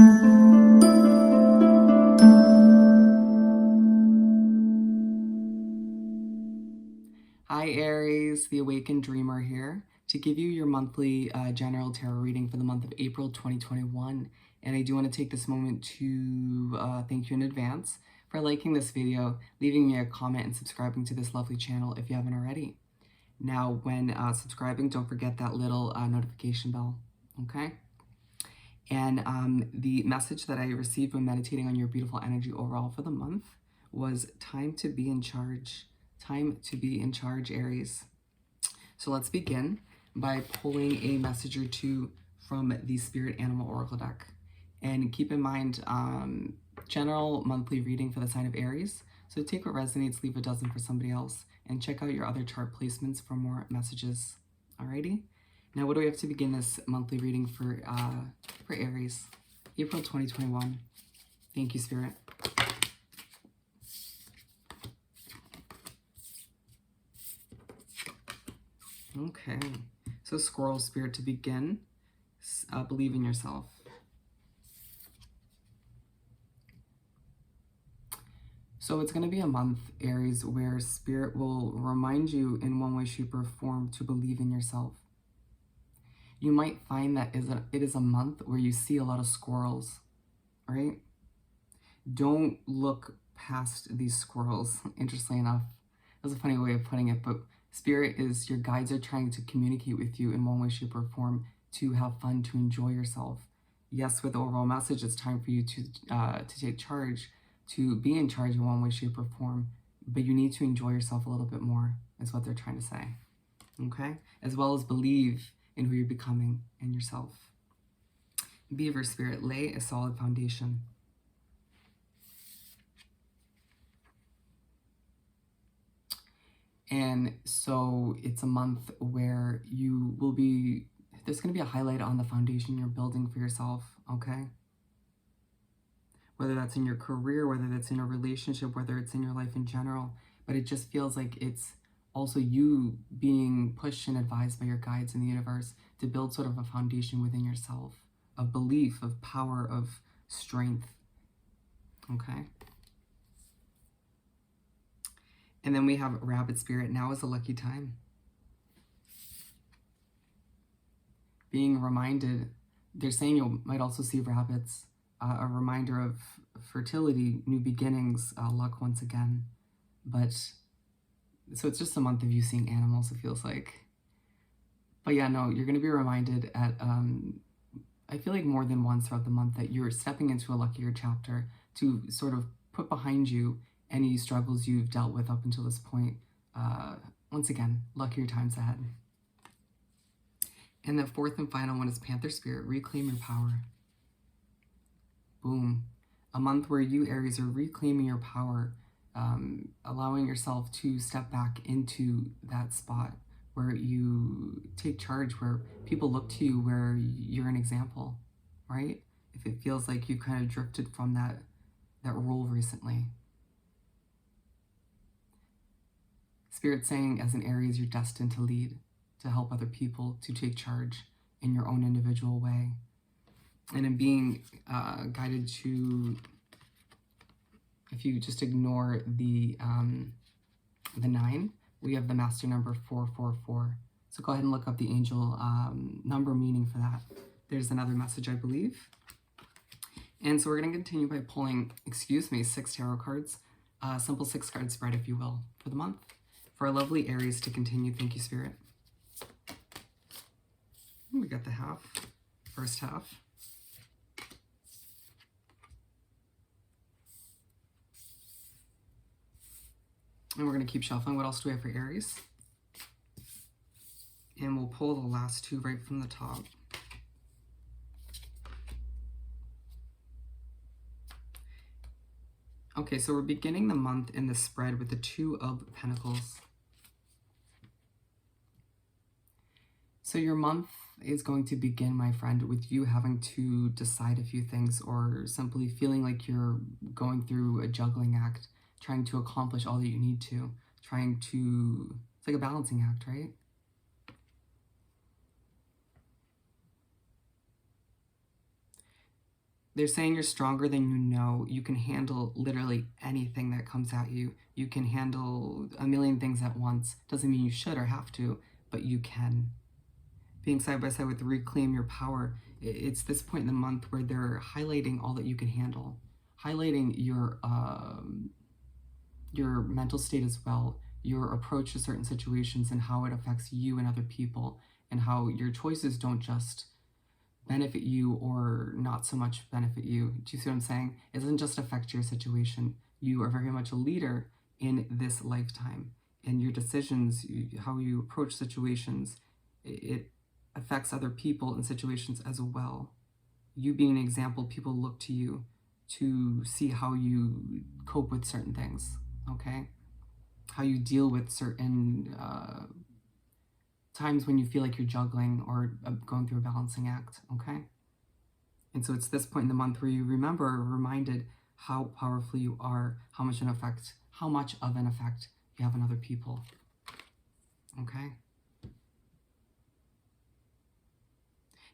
Hi Aries, the Awakened Dreamer here to give you your monthly general tarot reading for the month of April 2021. And I do want to take this moment to thank you in advance for liking this video, leaving me a comment, and subscribing to this lovely channel if you haven't already. Now, when subscribing, don't forget that little notification bell, okay? And the message that I received when meditating on your beautiful energy overall for the month was time to be in charge. Time to be in charge, Aries. So let's begin by pulling a message or two from the Spirit Animal Oracle deck. And keep in mind, general monthly reading for the sign of Aries. So take what resonates, leave a dozen for somebody else, and check out your other chart placements for more messages. Alrighty? Now, what do we have to begin this monthly reading for Aries? April 2021. Thank you, Spirit. Okay, so Squirrel Spirit, to begin, believe in yourself. So it's going to be a month, Aries, where Spirit will remind you in one way, shape, or form to believe in yourself. You might find that it is a month where you see a lot of squirrels, right? Don't look past these squirrels, interestingly enough. That's a funny way of putting it, but Spirit is, your guides are trying to communicate with you in one way, shape, or form to have fun, to enjoy yourself. Yes, with the overall message, it's time for you to take charge, to be in charge in one way, shape, or form, but you need to enjoy yourself a little bit more, is what they're trying to say, okay? As well as believe in who you're becoming and yourself. Beaver Spirit, lay a solid foundation. And so it's a month where you will be, there's going to be a highlight on the foundation you're building for yourself, okay? Whether that's in your career, whether that's in a relationship, whether it's in your life in general, but it just feels like it's also you being pushed and advised by your guides in the universe to build sort of a foundation within yourself of belief, of power, of strength, okay? And then we have Rabbit Spirit. Now is a lucky time. Being reminded, they're saying you might also see rabbits, a reminder of fertility, new beginnings, luck once again. But, so it's just a month of you seeing animals, it feels like. But yeah, no, you're going to be reminded at, I feel like more than once throughout the month, that you're stepping into a luckier chapter to sort of put behind you any struggles you've dealt with up until this point. Once again, luckier times ahead. And the fourth and final one is Panther Spirit, reclaim your power. Boom. A month where you, Aries, are reclaiming your power, allowing yourself to step back into that spot where you take charge, where people look to you, where you're an example, right? If it feels like you've kind of drifted from that role recently. Spirit saying, as an Aries, you're destined to lead, to help other people, to take charge in your own individual way. And in being guided to, if you just ignore the 9, we have the master number 444. So go ahead and look up the angel number meaning for that. There's another message, I believe. And so we're going to continue by pulling, 6 tarot cards, simple 6-card spread, if you will, for the month. For our lovely Aries to continue. Thank you, Spirit. We got the first half. And we're going to keep shuffling. What else do we have for Aries? And we'll pull the last 2 right from the top. Okay, so we're beginning the month in the spread with the 2 of Pentacles. So your month is going to begin, my friend, with you having to decide a few things, or simply feeling like you're going through a juggling act, trying to accomplish all that you need to, it's like a balancing act, right? They're saying you're stronger than you know. You can handle literally anything that comes at you. You can handle a million things at once. Doesn't mean you should or have to, but you can. Being side by side with Reclaim Your Power, it's this point in the month where they're highlighting all that you can handle, highlighting your mental state as well, your approach to certain situations and how it affects you and other people, and how your choices don't just benefit you or not so much benefit you. Do you see what I'm saying? It doesn't just affect your situation. You are very much a leader in this lifetime, and your decisions, how you approach situations, it affects other people in situations as well. You being an example, people look to you to see how you cope with certain things, okay? How you deal with certain times when you feel like you're juggling or going through a balancing act, okay? And so it's this point in the month where you reminded how powerful you are, how much of an effect you have on other people, okay?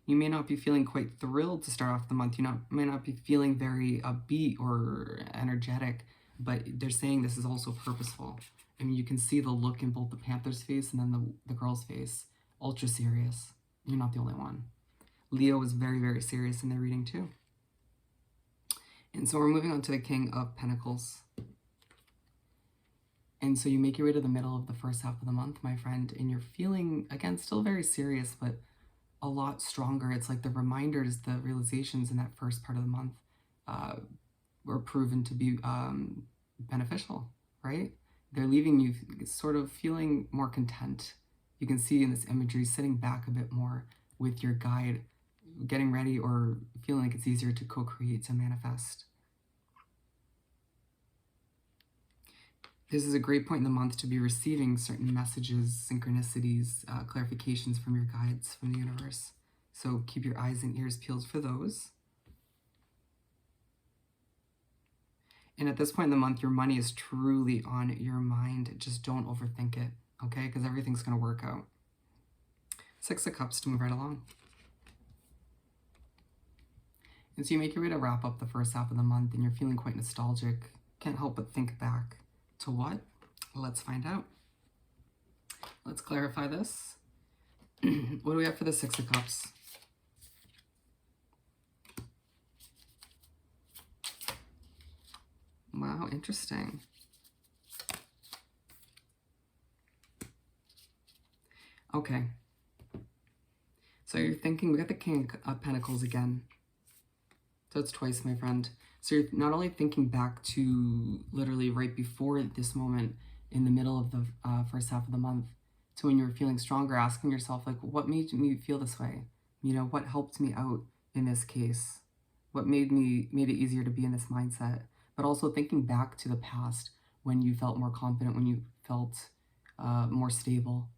You may not be feeling quite thrilled to start off the month. May not be feeling very upbeat or energetic, but they're saying this is also purposeful. I mean, you can see the look in both the Panther's face and then the girl's face. Ultra serious. You're not the only one. Leo was very, very serious in their reading too. And so we're moving on to the King of Pentacles. And so you make your way to the middle of the first half of the month, my friend, and you're feeling, again, still very serious, but a lot stronger. It's like the reminders, the realizations in that first part of the month were proven to be beneficial, right? They're leaving you sort of feeling more content. You can see in this imagery sitting back a bit more with your guide, getting ready or feeling like it's easier to co-create, to manifest. This is a great point in the month to be receiving certain messages, synchronicities, clarifications from your guides, from the universe. So keep your eyes and ears peeled for those. And at this point in the month, your money is truly on your mind. Just don't overthink it, okay? Because everything's going to work out. Six of Cups to move right along. And so you make your way to wrap up the first half of the month, and you're feeling quite nostalgic. Can't help but think back to what? Let's find out. Let's clarify this. What do we have for the Six of Cups? Wow, interesting. Okay. So you're thinking, we got the King of Pentacles again. So it's twice, my friend. So you're not only thinking back to literally right before this moment in the middle of the first half of the month to when you were feeling stronger, asking yourself, like, what made me feel this way? You know, what helped me out in this case? What made it easier to be in this mindset? But also thinking back to the past when you felt more confident, when you felt more stable.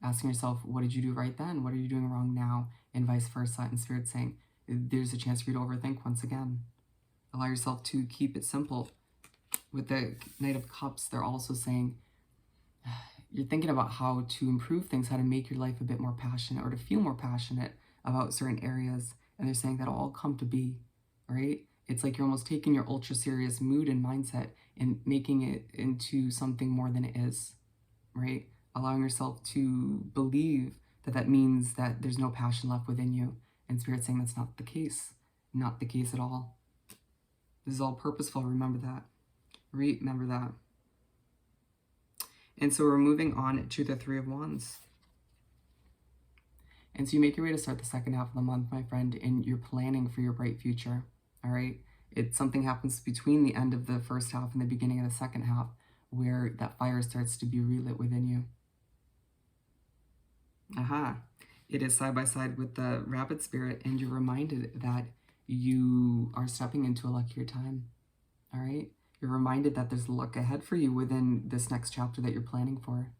Asking yourself, what did you do right then? What are you doing wrong now? And vice versa. And Spirit saying, there's a chance for you to overthink once again. Allow yourself to keep it simple. With the Knight of Cups, they're also saying, you're thinking about how to improve things, how to make your life a bit more passionate or to feel more passionate about certain areas. And they're saying that'll all come to be, right? It's like you're almost taking your ultra serious mood and mindset and making it into something more than it is, right? Allowing yourself to believe that means that there's no passion left within you. And Spirit saying that's not the case. Not the case at all. This is all purposeful. Remember that. Remember that. And so we're moving on to the Three of Wands. And so you make your way to start the second half of the month, my friend, and you're planning for your bright future, all right? Something happens between the end of the first half and the beginning of the second half where that fire starts to be relit within you. Aha. It is side by side with the Rabbit Spirit, and you're reminded that you are stepping into a luckier time, all right? You're reminded that there's luck ahead for you within this next chapter that you're planning for.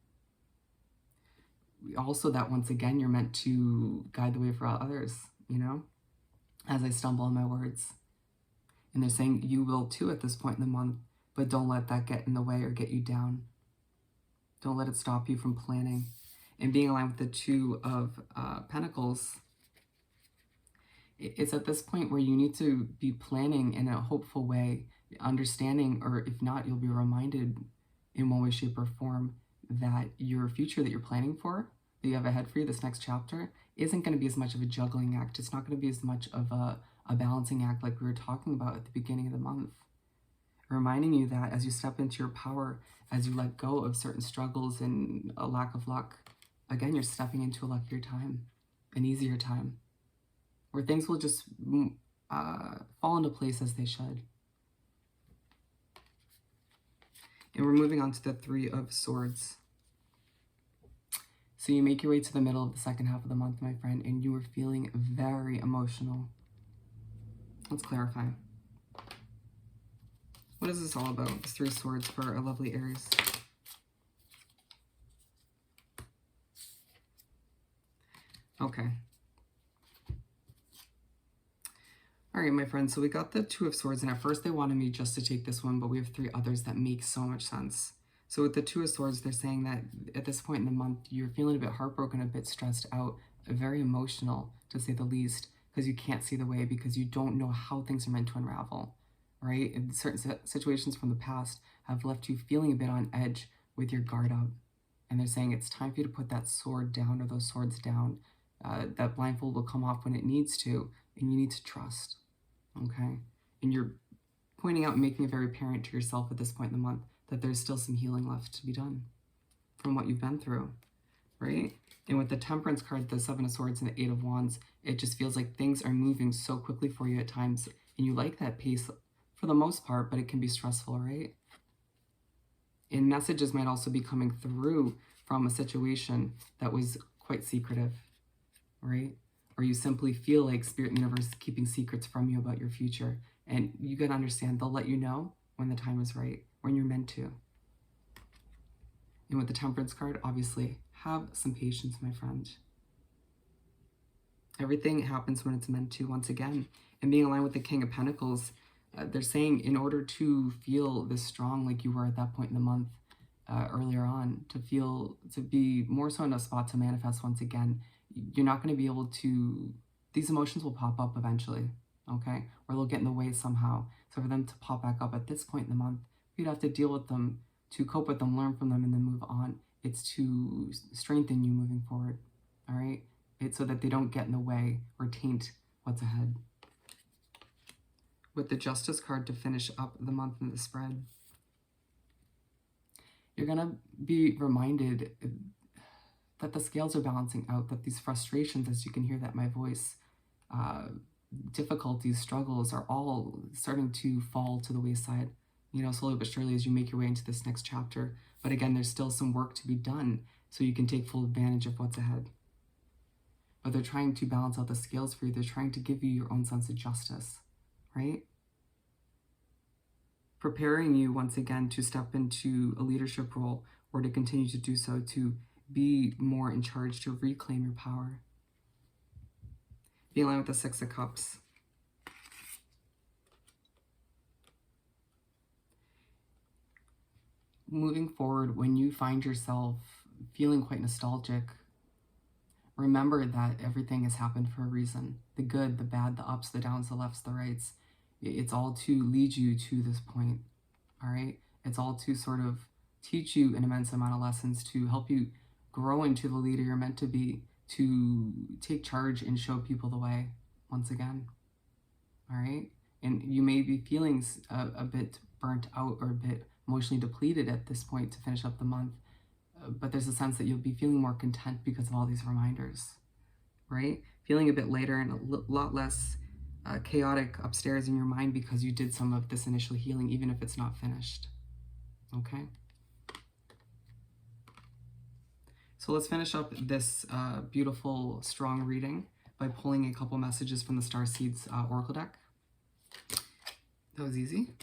Also, that once again, you're meant to guide the way for others, you know, as I stumble on my words. And they're saying you will too at this point in the month, but don't let that get in the way or get you down. Don't let it stop you from planning. And being aligned with the Two of Pentacles, It's at this point where you need to be planning in a hopeful way, understanding, or if not, you'll be reminded in one way, shape, or form that your future that you're planning for, that you have ahead for you, this next chapter, isn't going to be as much of a juggling act. It's not going to be as much of a balancing act like we were talking about at the beginning of the month. Reminding you that as you step into your power, as you let go of certain struggles and a lack of luck, again, you're stepping into a luckier time, an easier time, where things will just fall into place as they should. And we're moving on to the Three of Swords. So you make your way to the middle of the second half of the month, my friend, and you are feeling very emotional. Let's clarify. What is this all about? This Three of Swords for our lovely Aries. Okay. All right, my friends, so we got the Two of Swords, and at first they wanted me just to take this one, but we have three others that make so much sense. So with the Two of Swords, they're saying that at this point in the month, you're feeling a bit heartbroken, a bit stressed out, very emotional, to say the least, because you can't see the way, because you don't know how things are meant to unravel, right? And certain situations from the past have left you feeling a bit on edge with your guard up. And they're saying it's time for you to put that sword down, or those swords down. That blindfold will come off when it needs to, and you need to trust. Okay, and you're pointing out and making it very apparent to yourself at this point in the month that there's still some healing left to be done from what you've been through, right? And with the Temperance card, the Seven of Swords and the Eight of Wands, it just feels like things are moving so quickly for you at times, and you like that pace for the most part, but it can be stressful, right? And messages might also be coming through from a situation that was quite secretive, right? Or you simply feel like Spirit Universe is keeping secrets from you about your future. And you gotta understand, they'll let you know when the time is right, when you're meant to. And with the Temperance card, obviously, have some patience, my friend. Everything happens when it's meant to, once again. And being aligned with the King of Pentacles, they're saying in order to feel this strong like you were at that point in the month, earlier on, to be more so in a spot to manifest once again, you're not going to be able to, these emotions will pop up eventually, okay? Or they'll get in the way somehow. So for them to pop back up at this point in the month, you'd have to deal with them, to cope with them, learn from them, and then move on. It's to strengthen you moving forward, all right? It's so that they don't get in the way or taint what's ahead. With the Justice card to finish up the month in the spread, you're going to be reminded that the scales are balancing out, that these frustrations, as you can hear that in my voice, difficulties, struggles are all starting to fall to the wayside, you know, slowly but surely as you make your way into this next chapter. But again, there's still some work to be done so you can take full advantage of what's ahead. But they're trying to balance out the scales for you. They're trying to give you your own sense of justice, right? Preparing you once again to step into a leadership role, or to continue to do so, to be more in charge, to reclaim your power. Be in line with the Six of Cups. Moving forward, when you find yourself feeling quite nostalgic, remember that everything has happened for a reason. The good, the bad, the ups, the downs, the lefts, the rights. It's all to lead you to this point, all right? It's all to sort of teach you an immense amount of lessons, to help you grow into the leader you're meant to be, to take charge and show people the way once again, all right? And you may be feeling a bit burnt out or a bit emotionally depleted at this point to finish up the month, but there's a sense that you'll be feeling more content because of all these reminders, right? Feeling a bit lighter and a lot less chaotic upstairs in your mind because you did some of this initial healing, even if it's not finished, okay? So let's finish up this beautiful, strong reading by pulling a couple messages from the Starseeds Oracle deck. That was easy.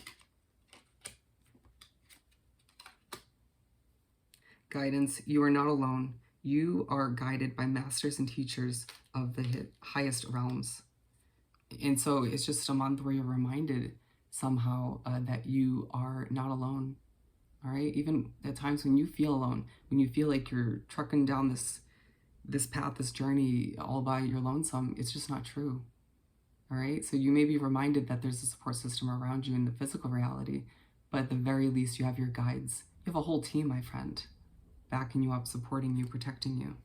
Guidance, you are not alone. You are guided by masters and teachers of the highest realms. And so it's just a month where you're reminded somehow that you are not alone. All right, even at times when you feel alone, when you feel like you're trucking down this path, this journey all by your lonesome, it's just not true. all right? So you may be reminded that there's a support system around you in the physical reality, but at the very least, you have your guides. You have a whole team, my friend, backing you up, supporting you, protecting you,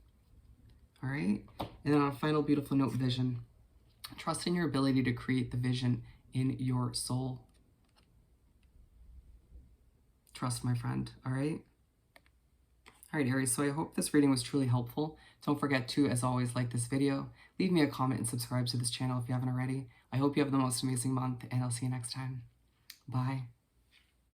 all right? And then on a final beautiful note, vision. Trust in your ability to create the vision in your soul. Trust, my friend, all right? All right, Aries, so I hope this reading was truly helpful. Don't forget to, as always, like this video, leave me a comment, and subscribe to this channel if you haven't already. I hope you have the most amazing month, and I'll see you next time. Bye.